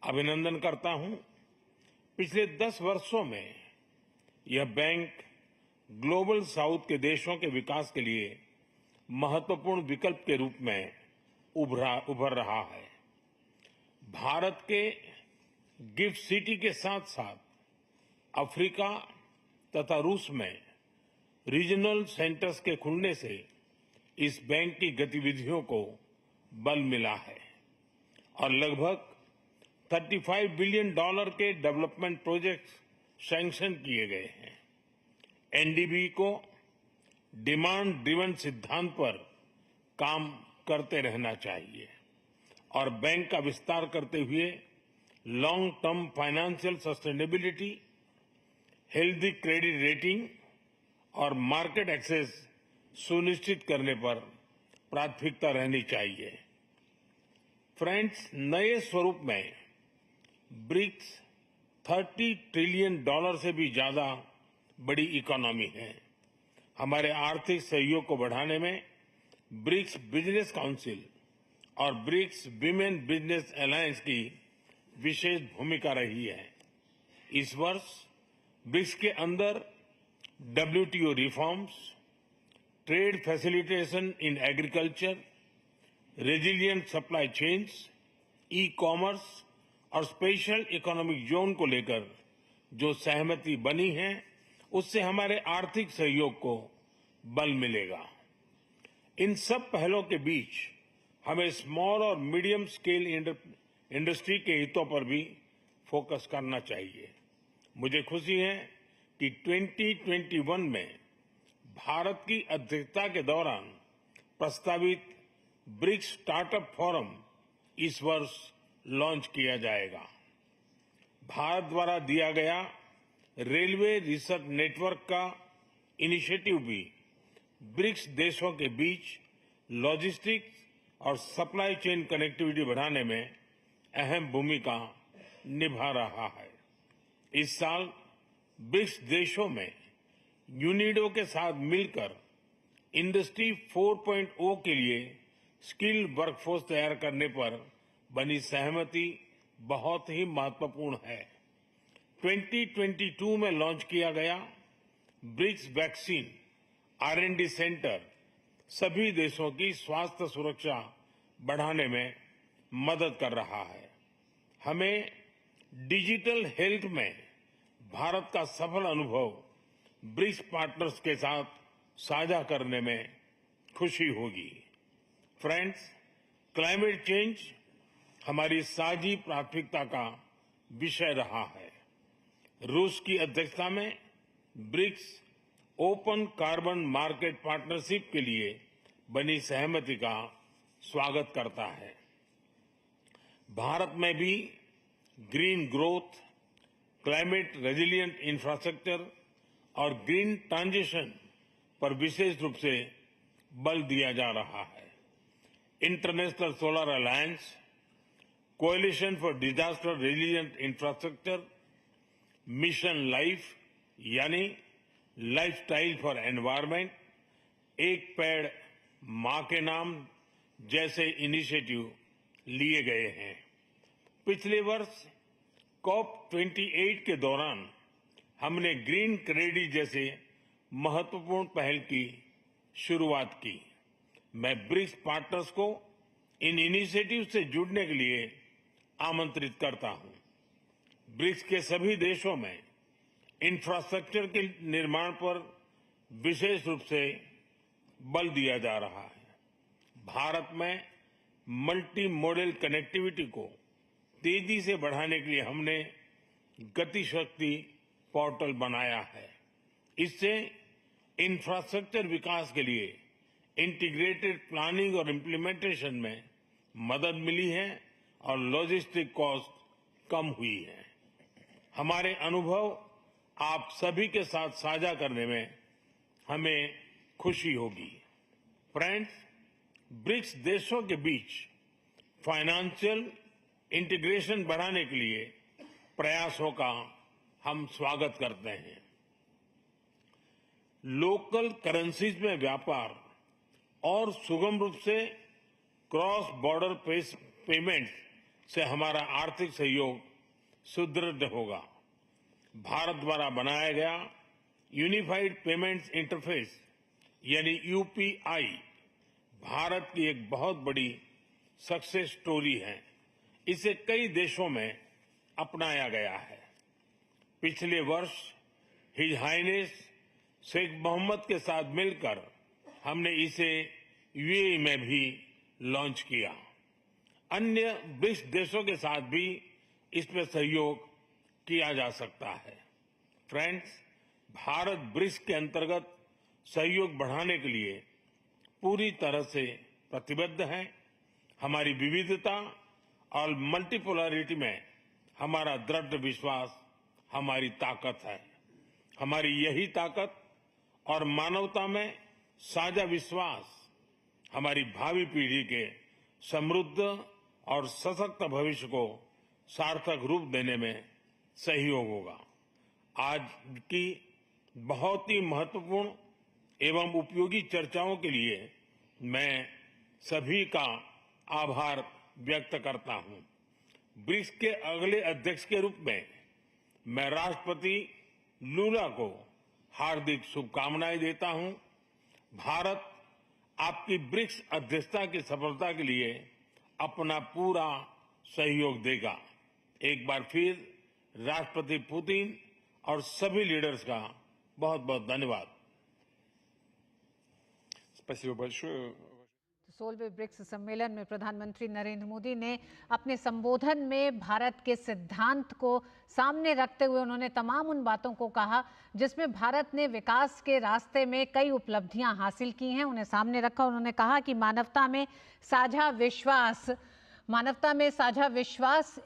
अभिनंदन करता हूं। पिछले 10 वर्षों में यह बैंक ग्लोबल साउथ के देशों के विकास के लिए महत्वपूर्ण विकल्प के रूप में उभर रहा है। भारत के गिफ्ट सिटी के साथ साथ अफ्रीका तथा रूस में रीजनल सेंटर्स के खुलने से इस बैंक की गतिविधियों को बल मिला है और लगभग $35 बिलियन के डेवलपमेंट प्रोजेक्ट्स सैंक्शन किए गए हैं। एनडीबी को डिमांड ड्रिवन सिद्धांत पर काम करते रहना चाहिए और बैंक का विस्तार करते हुए long term financial sustainability, healthy credit rating और मार्केट एक्सेस सुनिश्चित करने पर प्राथमिकता रहनी चाहिए। फ्रेंड्स, नए स्वरूप में ब्रिक्स $30 ट्रिलियन से भी ज्यादा बड़ी इकोनॉमी है। हमारे आर्थिक सहयोग को बढ़ाने में ब्रिक्स बिजनेस काउंसिल और ब्रिक्स विमेन बिजनेस अलायंस की विशेष भूमिका रही है। इस वर्ष ब्रिक्स के अंदर WTO reforms, trade facilitation in agriculture, resilient supply chains, e commerce और स्पेशल इकोनॉमिक जोन को लेकर जो सहमति बनी है उससे हमारे आर्थिक सहयोग को बल मिलेगा। इन सब पहलों के बीच हमें स्मॉल और मीडियम स्केल इंडस्ट्री के हितों पर भी फोकस करना चाहिए। मुझे खुशी है कि 2021 में भारत की अध्यक्षता के दौरान प्रस्तावित ब्रिक्स स्टार्टअप फोरम इस वर्ष लॉन्च किया जाएगा। भारत द्वारा दिया गया रेलवे रिसर्च नेटवर्क का इनिशिएटिव भी ब्रिक्स देशों के बीच लॉजिस्टिक्स और सप्लाई चेन कनेक्टिविटी बढ़ाने में अहम भूमिका निभा रहा है। इस साल ब्रिक्स देशों में यूनिडो के साथ मिलकर इंडस्ट्री 4.0 के लिए स्किल्ड वर्कफोर्स तैयार करने पर बनी सहमति बहुत ही महत्वपूर्ण है। 2022 में लॉन्च किया गया ब्रिक्स वैक्सीन R&D सेंटर सभी देशों की स्वास्थ्य सुरक्षा बढ़ाने में मदद कर रहा है। हमें डिजिटल हेल्थ में भारत का सफल अनुभव ब्रिक्स पार्टनर्स के साथ साझा करने में खुशी होगी। फ्रेंड्स, क्लाइमेट चेंज हमारी साझी प्राथमिकता का विषय रहा है। रूस की अध्यक्षता में BRICS open carbon market partnership के लिए बनी सहमति का स्वागत करता है। भारत में भी green growth, climate resilient infrastructure और ग्रीन ट्रांजिशन पर विशेष रूप से बल दिया जा रहा है। International solar alliance, coalition for disaster resilient infrastructure, mission life यानी लाइफस्टाइल फॉर एनवायरमेंट, एक पेड़ मां के नाम जैसे इनिशिएटिव लिए गए हैं। पिछले वर्ष COP28 के दौरान हमने ग्रीन क्रेडिट जैसे महत्वपूर्ण पहल की शुरुआत की। मैं ब्रिक्स पार्टनर्स को इन इनिशिएटिव से जुड़ने के लिए आमंत्रित करता हूं। ब्रिक्स के सभी देशों में इंफ्रास्ट्रक्चर के निर्माण पर विशेष रूप से बल दिया जा रहा है। भारत में मल्टी मॉडल कनेक्टिविटी को तेजी से बढ़ाने के लिए हमने गति शक्ति पोर्टल बनाया है। इससे इंफ्रास्ट्रक्चर विकास के लिए इंटीग्रेटेड प्लानिंग और इम्प्लीमेंटेशन में मदद मिली है और लॉजिस्टिक कॉस्ट कम हुई है। हमारे अनुभव आप सभी के साथ साझा करने में हमें खुशी होगी। फ्रेंड्स, ब्रिक्स देशों के बीच फाइनेंशियल इंटीग्रेशन बढ़ाने के लिए प्रयासों का हम स्वागत करते हैं। लोकल करेंसीज में व्यापार और सुगम रूप से क्रॉस बॉर्डर पेमेंट्स से हमारा आर्थिक सहयोग सुदृढ़ होगा। भारत द्वारा बनाया गया यूनिफाइड पेमेंट्स इंटरफेस यानी यूपीआई भारत की एक बहुत बड़ी सक्सेस स्टोरी है। इसे कई देशों में अपनाया गया है। पिछले वर्ष हिज हाइनेस शेख मोहम्मद के साथ मिलकर हमने इसे यूएई में भी लॉन्च किया। अन्य ब्रिक्स देशों के साथ भी इसमें सहयोग किया जा सकता है। फ्रेंड्स, भारत ब्रिक्स के अंतर्गत सहयोग बढ़ाने के लिए पूरी तरह से प्रतिबद्ध है। हमारी विविधता और मल्टीपोलरिटी में हमारा दृढ़ विश्वास हमारी ताकत है। हमारी यही ताकत और मानवता में साझा विश्वास हमारी भावी पीढ़ी के समृद्ध और सशक्त भविष्य को सार्थक रूप देने में सहयोग होगा। आज की बहुत ही महत्वपूर्ण एवं उपयोगी चर्चाओं के लिए मैं सभी का आभार व्यक्त करता हूं। ब्रिक्स के अगले अध्यक्ष के रूप में मैं राष्ट्रपति लूला को हार्दिक शुभकामनाएं देता हूं। भारत आपकी ब्रिक्स अध्यक्षता की सफलता के लिए अपना पूरा सहयोग देगा। एक बार फिर राष्ट्रपति पुतिन और सभी लीडर्स का बहुत बहुत धन्यवाद। Спасибо большое. 16वें ब्रिक्स सम्मेलन में प्रधानमंत्री नरेंद्र मोदी ने अपने संबोधन में भारत के सिद्धांत को सामने रखते हुए उन्होंने तमाम उन बातों को कहा जिसमें भारत ने विकास के रास्ते में कई उपलब्धियां हासिल की हैं, उन्हें सामने रखा। उन्होंने कहा कि मानवता में साझा विश्वास